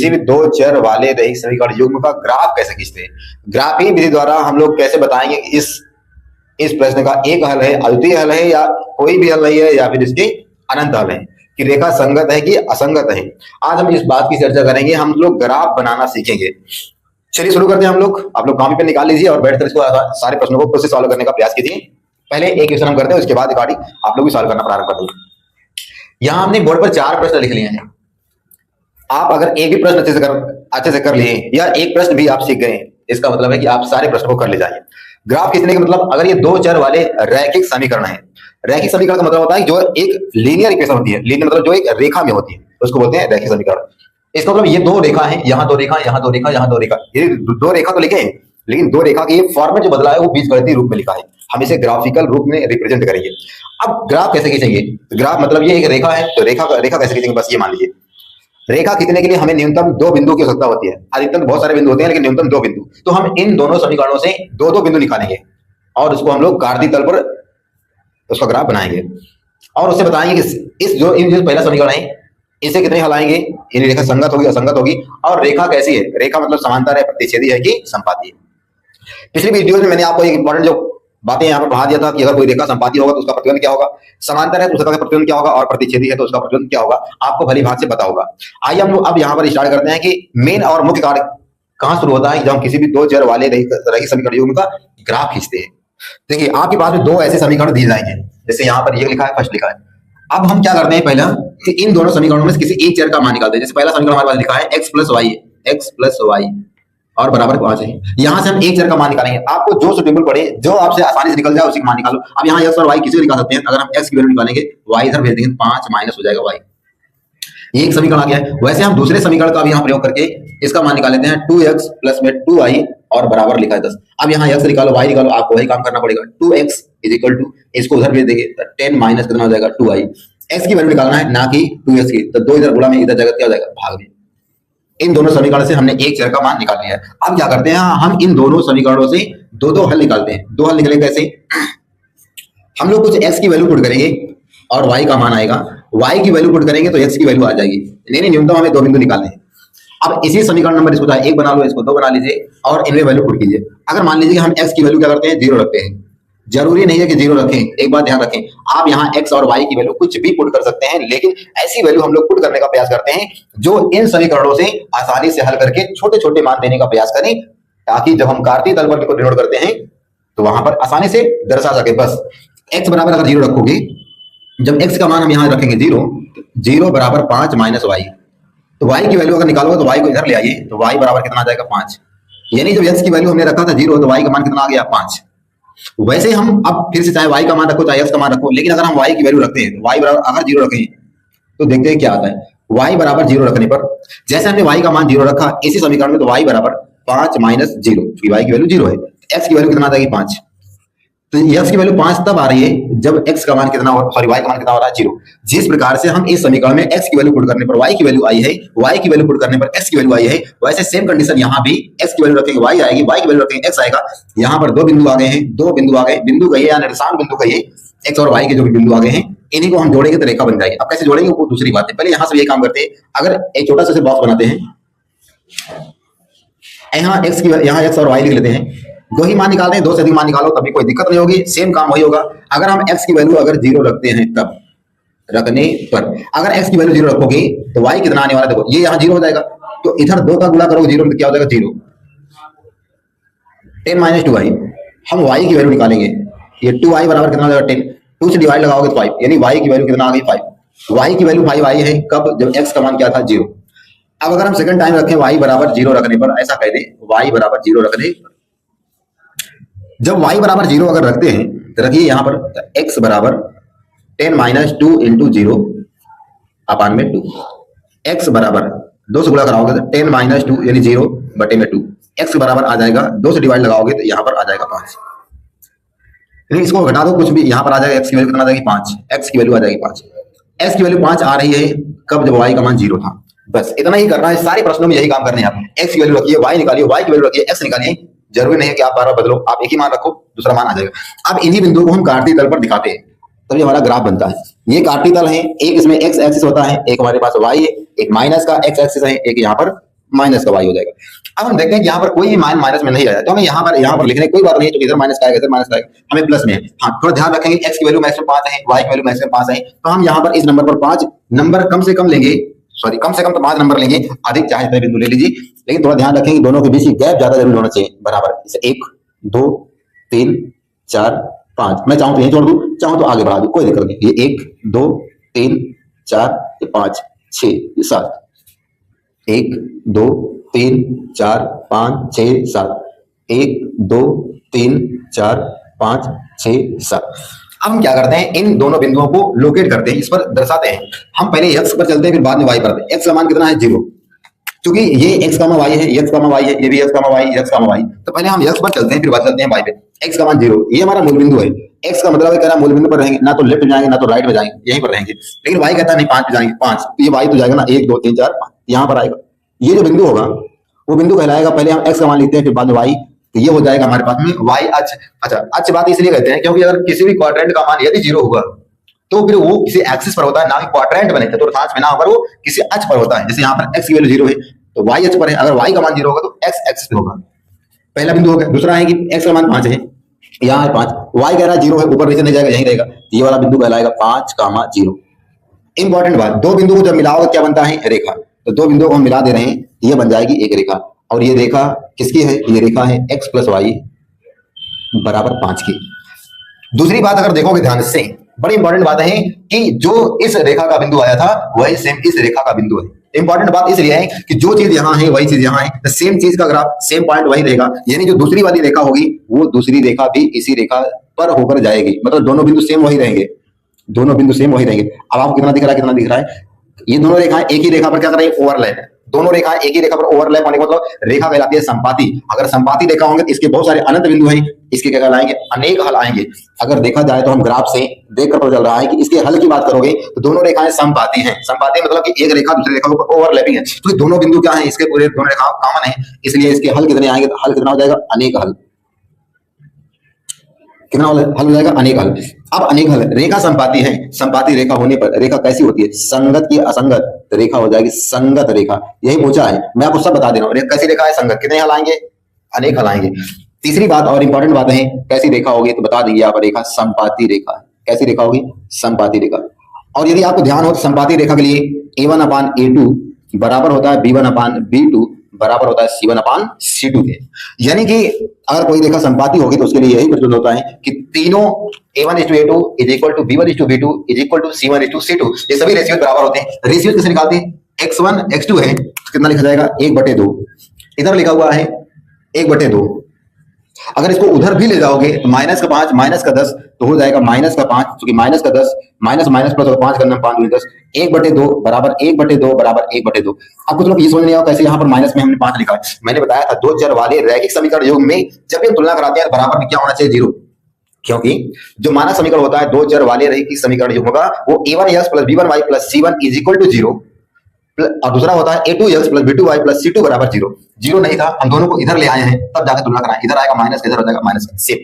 किसी भी दो चर वाले रैखिक समीकरण युग्म का ग्राफ कैसे खींचते हैं। ग्राफिंग विधि द्वारा हम लोग कैसे बताएंगे कि इस प्रश्न का एक हल है, अद्वितीय हल है, या कोई भी हल नहीं है, या फिर इसके अनंत हल है, कि रेखा संगत है कि असंगत है। आज हम इस बात की चर्चा करेंगे, हम लोग ग्राफ बनाना सीखेंगे। चलिए शुरू करते हैं हम लोग। आप लोग कॉपी पे निकाल लीजिए और बैठकर इसको सारे प्रश्नों को खुद से सॉल्व करने का प्रयास कीजिए। पहले एक क्वेश्चन हम करते हैं, उसके बाद रिकॉर्डिंग आप लोग भी सॉल्व करना प्रारंभ कर दीजिए। यहाँ हमने बोर्ड पर 4 प्रश्न लिख लिए हैं। आप अगर एक भी प्रश्न अच्छे से कर लिए या एक प्रश्न भी आप सीख गए, इसका मतलब है कि आप सारे प्रश्नों को कर ले जाइए। ग्राफ खींचने का मतलब, अगर ये दो चर वाले रैखिक समीकरण है, रैखिक समीकरण का मतलब होता है जो एक लीनियर इक्वेशन होती है, लीनियर मतलब जो एक रेखा में होती है, उसको बोलते हैं रैखिक समीकरण। इसका मतलब ये दो रेखा है, यहाँ दो रेखा, यहाँ दो रेखा, यहाँ दो रेखा, ये दो रेखा तो लिखे हैं, लेकिन दो रेखा के फॉर्मेट जो बदला है वो बीजगणितीय रूप में लिखा है। हम इसे ग्राफिकल रूप में रिप्रेजेंट करेंगे। अब ग्राफ कैसे खींचेंगे? ग्राफ मतलब ये एक रेखा है, तो रेखा कैसे खींचेंगे, बस ये मान लीजिए। रेखा खींचने के लिए हमें न्यूनतम 2 बिंदु की आवश्यकता होती है। अधिकतम बहुत सारे बिंदु होते हैं, लेकिन न्यूनतम 2 बिंदु। तो हम इन दोनों समीकरणों से 2-2 बिंदु निकालेंगे और उसको हम लोग कार्तीय तल पर उसका ग्राफ बनाएंगे और उससे बताएंगे कि इन जो पहला समीकरण है इसे कितने हल आएंगे, इन रेखा संगत होगी, असंगत होगी, और रेखा कैसी है, रेखा मतलब समांतर है, प्रतिच्छेदी है कि संपाती है। पिछली वीडियो में मैंने आपको एक इंपॉर्टेंट जो बातें यहाँ पर पढ़ा दिया था कि अगर कोई रेखा संपाती होगा तो उसका प्रतिबंध क्या होगा, समांतर है तो उसका प्रतिबंध क्या होगा, और प्रतिच्छेदी है तो उसका प्रतिबंध क्या होगा, आपको भली भांति से पता होगा। आइए हम लोग अब यहाँ पर स्टार्ट करते हैं कि मेन और मुख्य कार्य कहाँ शुरू होता है, जब हम किसी भी दो चर वाले रैखिक समीकरण युग्म का ग्राफ खींचते हैं। देखिए आपके पास में दो ऐसे समीकरण दिए जाएंगे, जैसे यहाँ पर ये लिखा है, फर्स्ट लिखा है। अब हम क्या करते हैं, पहला इन दोनों समीकरणों में से किसी एक चर का मान निकालते हैं। जैसे पहला समीकरण हमारे पास लिखा है x + y और बराबर 5 है। यहां से हम एक चर का मान निकालेंगे। आपको जो सुटेबल पड़े, जो आपसे आसानी से निकल जाए, उसी का मान निकालो। अब यहाँ x और y किसी को निकाल सकते हैं। अगर हम x की वैल्यू निकालेंगे, y इधर भेज देंगे, 5 माइनस हो जाएगा y। ये एक समीकरण आ गया है। वैसे हम दूसरे समीकरण का भी यहाँ प्रयोग करके इसका मान निकाल लेते हैं। 2x + 2y और बराबर लिखा है 10। अब यहाँ x निकालो, y निकालो, आपको वही काम करना पड़ेगा। 2x = इसको उधर भेज देंगे, 10 माइनस कितना हो जाएगा 2y। x की वैल्यू निकालना है, ना कि 2x की। तो 2 इधर गुणा में, इधर जगह क्या हो जाएगा, भाग में। इन दोनों समीकरण से हमने एक चर का मान निकाल लिया है। अब क्या करते हैं, हम इन दोनों समीकरणों से दो हल निकालते हैं। दो हल निकले कैसे, हम लोग कुछ x की वैल्यू पुट करेंगे और y का मान आएगा। y की वैल्यू पुट करेंगे तो x की वैल्यू आ जाएगी। नहीं, न्यूनतम हमें 2 बिंदु निकालने हैं। अब इसी समीकरण नंबर इसको 1 बना लो, इसको 2 बना लीजिए और इनमें वैल्यू पुट कीजिए। अगर मान लीजिए कि हम x की वैल्यू क्या करते हैं, 0 रखते हैं। जरूरी नहीं है कि 0 रखें, एक बात ध्यान रखें, आप यहाँ x और y की वैल्यू कुछ भी पुट कर सकते हैं, लेकिन ऐसी वैल्यू हम लोग पुट करने का प्रयास करते हैं जो इन समीकरणों से आसानी से हल करके छोटे छोटे मान देने का प्रयास करें, ताकि जब हम कार्तीय तल पर डिनोट करते हैं तो वहां पर आसानी से दर्शा सके। बस x बराबर अगर 0 रखोगे, जब x का मान हम यहाँ रखेंगे 0 बराबर 5 माइनस y, तो y की वैल्यू अगर निकालोगे तो y को इधर ले आइए, तो y बराबर कितना आ जाएगा 5। यानी जब x की वैल्यू हमने रखा था 0, तो y का मान कितना आ गया 5। वैसे हम अब फिर से चाहे y का मान रखो चाहे x का मान रखो, लेकिन अगर हम y की वैल्यू रखते हैं, तो y बराबर अगर 0 रखें तो देखते हैं क्या आता है। y बराबर 0 रखने पर, जैसे हमने y का मान 0 रखा इसी समीकरण में, तो y बराबर 5 माइनस 0, क्योंकि y की वैल्यू 0 है, x की वैल्यू कितना आ जाएगी 5। तो x की वैल्यू 5 तब आ रही है जब x का मान कितना, सॉरी y का मान कितना हो रहा है 0। जिस प्रकार से हम इस समीकरण में x की वैल्यू पुट करने पर y की वैल्यू आई है, y की वैल्यू पुट करने पर x की वैल्यू आई है, वैसे सेम कंडीशन यहाँ भी x की वैल्यू रखेंगे y आएगी, y की वैल्यू रखेंगे x आएगा। यहाँ पर 2 बिंदु आ गए हैं, 2 बिंदु आ गए, बिंदु कहिए या निर्देशांक बिंदु कहिए, x और y के जो भी बिंदु आ गए हैं, इन्हीं को हम जोड़ेंगे तो रेखा बन जाएगी। अब कैसे जोड़ेंगे वो दूसरी बात है, पहले यहाँ से ये काम करते हैं। अगर एक छोटा सा बॉक्स बनाते हैं, यहाँ x और y लिख लेते हैं, 2 ही मान निकालते हैं, 2 से अधिक मान निकालो तभी कोई दिक्कत नहीं होगी, सेम काम वही होगा। अगर हम x की वैल्यू अगर 0 रखते हैं, तब रखने पर अगर x की वैल्यू 0 रखोगे तो y कितना आने वाला है, देखो ये यहाँ 0 हो जाएगा, तो इधर 2 का गुणा करोगे 0 में, क्या हो जाएगा 0। 10 माइनस 2y, हम y की वैल्यू निकालेंगे, ये 2y बराबर कितना हो जाएगा 10, 2 से डिवाइड लगाओगे तो 5, यानी y की वैल्यू कितना आ गई 5। y की वैल्यू 5 आई है कब, जब x का मान क्या था 0। अब अगर हम सेकंड टाइम रखें y बराबर 0 रखने पर, ऐसा कह दें y बराबर 0 रखने पर, जब y बराबर 0 अगर रखते हैं तो रखिए यहाँ पर x बराबर 10 माइनस 2 इंटू 0 अपान में 2, x बराबर 2 से गुणा कराओगे तो 10 माइनस 2 यानी 0 बटे में 2, x बराबर आ जाएगा 2 से डिवाइड लगाओगे तो यहाँ पर आ जाएगा 5। यानी इसको घटा दो कुछ भी, यहाँ पर आ जाएगा x की वैल्यू कितना आ जाएगी 5, x की वैल्यू आ जाएगी 5। x की वैल्यू 5 आ रही है कब, जब y का मान 0 था। बस इतना ही करना है, सारे प्रश्नों में यही काम करने हैं आप। x की वैल्यू रखिए, y निकालिए, y की वैल्यू रखिए, x निकालिए। जरूरी नहीं है कि आप बार बार बदलो, आप एक ही मान रखो दूसरा मान आ जाएगा। अब इन्हीं बिंदुओं को हम कार्तीय तल पर दिखाते हैं, तभी हमारा ग्राफ बनता है। ये कार्तीय तल है, एक इसमें x एक्सिस होता है, एक हमारे पास y है, एक माइनस का x एक्सिस है, एक यहाँ पर माइनस का वाई हो जाएगा। अब हम देखते हैं कि यहाँ पर कोई भी मान माइनस में नहीं आया, तो हमें यहाँ पर लिखने की कोई बात नहीं है, तो इधर माइनस का आएगा, इधर माइनस का आएगा, हमें प्लस में है। हाँ, थोड़ा ध्यान रखेंगे, एक्स की वैल्यू मैक्सिमम 5 है, वाई की वैल्यू मैक्सिमम 5 है, तो हम यहाँ पर इस नंबर पर 5 नंबर कम से कम लेंगे, सॉरी कम से कम तो 5 नंबर लेंगे, अधिक चाहे जितने बिंदु ले लीजिए, लेकिन थोड़ा ध्यान रखेंगे दोनों के बीच गैप ज्यादा जरूर होना चाहिए, बराबर। जैसे 1 2 3 4 5, मैं चाहूं तो यही छोड़ दूं, चाहूं तो आगे बढ़ा दूं, कोई दिक्कत नहीं। ये 1 2 3 4 5 6 7, 1 2 3 4 5 6 7, 1 2 3 4 5 6 7। अब हम क्या करते हैं, इन दोनों बिंदुओं को लोकेट करते हैं, इस पर दर्शाते हैं। हम पहले x पर चलते हैं, फिर बाद में y पर आते हैं। x का मान कितना है, 0, क्योंकि ये x का मान y है, x का मान y है, ये भी x का मान y, x का मान y, तो पहले हम x पर चलते हैं, फिर बाद चलते हैं y पे। x का मान 0, ये हमारा मूल बिंदु है। x का मतलब है, कह रहा मूल बिंदु पर रहेंगे, ना तो लेफ्ट में जाएंगे ना तो राइट में जाएंगे, यहीं पर रहेंगे। लेकिन y कहता है नहीं 5 पे जाएंगे, 5, तो ये y तो जाएगा ना 1 2 3 4 5, यहाँ पर आएगा। ये जो बिंदु होगा वो बिंदु कहलाएगा, पहले हम x का मान लिखते हैं, फिर बाद में y, तो ये हो जाएगा हमारे पास में y अक्ष। अच्छा, अक्ष बात इसलिए कहते हैं क्योंकि अगर किसी भी क्वाड्रेंट का मान यदि 0 होगा तो फिर वो किसी एक्सिस पर होता है, ना कि क्वाड्रेंट बने तो अर्थात में ना होकर वो किसी अक्ष पर होता है। जैसे यहाँ पर x की वैल्यू 0 है तो y अक्ष पर है, अगर y का मान 0 होगा तो x एक्सिस पे होगा। पहला बिंदु हो गया। दूसरा है कि x का मान 5 है, यहाँ है 5, y कह रहा है 0 है, ऊपर नीचे नहीं जाएगा, यहीं रहेगा, ये वाला बिंदु कहलाएगा 5, 0। इंपॉर्टेंट बात, दो बिंदु को जब मिलाओगे क्या बनता है, रेखा। तो दो बिंदुओं को हम मिला दे रहे हैं, ये बन जाएगी एक रेखा, और ये रेखा किसकी है, ये रेखा है x + y बराबर 5 की। दूसरी बात अगर देखोगे ध्यान से, बड़ी इंपॉर्टेंट बात है कि जो इस रेखा का बिंदु आया था वही सेम इस रेखा का बिंदु है। इंपॉर्टेंट बात इसलिए है कि जो चीज यहाँ है वही चीज यहाँ है, सेम चीज का ग्राफ सेम पॉइंट वही रहेगा, यानी जो दूसरी वाली रेखा होगी वो दूसरी रेखा भी इसी रेखा पर होकर जाएगी, मतलब दोनों बिंदु सेम वही रहेंगे, दोनों बिंदु सेम वही रहेंगे। अब आपको कितना दिख रहा है, कितना दिख रहा है, ये दोनों रेखाएं एक ही रेखा पर क्या कर रही है, ओवरलैप है। दोनों रेखाएं एक ही रेखा पर ओवरलैप होने का मतलब रेखा कहलाती है संपाती। अगर संपाती रेखा होंगे तो इसके बहुत सारे अनंत बिंदु हैं, इसके क्या कहलाएंगे, अनेक हल आएंगे। अगर देखा जाए तो हम ग्राफ से देखकर पता चल रहा है कि इसके हल की बात करोगे तो दोनों रेखाएं संपाती हैं। संपाती मतलब कि एक रेखा दूसरी रेखा के ऊपर ओवरलैपिंग है, तो दोनों बिंदु क्या है, इसके पूरे दोनों रेखाएं कॉमन है, इसलिए इसके हल कितने आएंगे, तो हल कितना हो जाएगा, अनेक हल। कितना हल हो जाएगा, अनेक हल। अब अनेक हल, रेखा संपाती है, संपाती रेखा होने पर रेखा कैसी होती है, संगत की असंगत, तो रेखा हो जाएगी संगत रेखा। यही पूछा है, मैं आपको सब बता दे रहा हूँ, कैसी रेखा है, संगत, कितने हल आएंगे, अनेक हल आएंगे। तीसरी बात और इंपॉर्टेंट बात है, कैसी रेखा होगी तो बता देंगे आप, रेखा संपाती रेखा। कैसी रेखा होगी, संपाती रेखा। और यदि आपको ध्यान हो तो संपाती रेखा के लिए a1/a2 बराबर होता है b1/b2 बराबर होता है c1/c2 के। यानी कि अगर कोई रेखा संपाती होगी तो उसके लिए यही प्रस्तुत होता है कि तीनों a1:a2 = b1:b2 = c1:c2, ये सभी रेशियो बराबर होते हैं। रेशियो कैसे निकालते हैं, x1 x2 है तो कितना लिखा जाएगा, 1/2, इधर लिखा हुआ है 1/2। अगर इसको उधर भी ले जाओगे तो -5 -10 तो हो जाएगा -5, क्योंकि -10 माइनस माइनस प्लस और 5 करना 5 × 10, 1/2 बराबर 1/2 बराबर 1/2। अब कुछ लोग ये समझ नहीं आओ कैसे यहाँ पर माइनस में हमने 5 लिखा है। मैंने बताया था दो चर वाले रैखिक समीकरण योग में जब भी हम तुलना कराते हैं बराबर में क्या होना चाहिए, 0, क्योंकि जो मानक समीकरण होता है दो चर वाले रैखिक समीकरण योग होगा वो a1x + b1y + c1 = 0, और दूसरा होता है a2x + b2y + c2 = 0। 0 नहीं था, हम दोनों को इधर ले आए हैं, तब जाकर तुलना कराएं, इधर आएगा माइनस, इधर हो जाएगा माइनस। सेम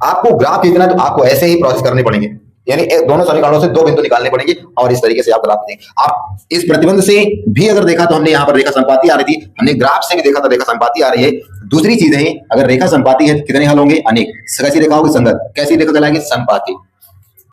आपको ग्राफ खींचना तो आपको ऐसे ही प्रोसेस करने पड़ेंगे, यानी दोनों समीकरणों से दो बिंदु निकालने पड़ेंगे और इस तरीके से आप ग्राफ देंगे। आप इस प्रतिबंध से भी अगर देखा तो हमने यहाँ पर रेखा संपाती आ रही थी, हमने ग्राफ से भी देखा तो रेखा संपाती आ रही है। दूसरी चीज है, अगर रेखा संपाती है तो कितने हल होंगे, अनेक। कैसी रेखा होगी, संगत। कैसी रेखा कहलाएगी, संपाती।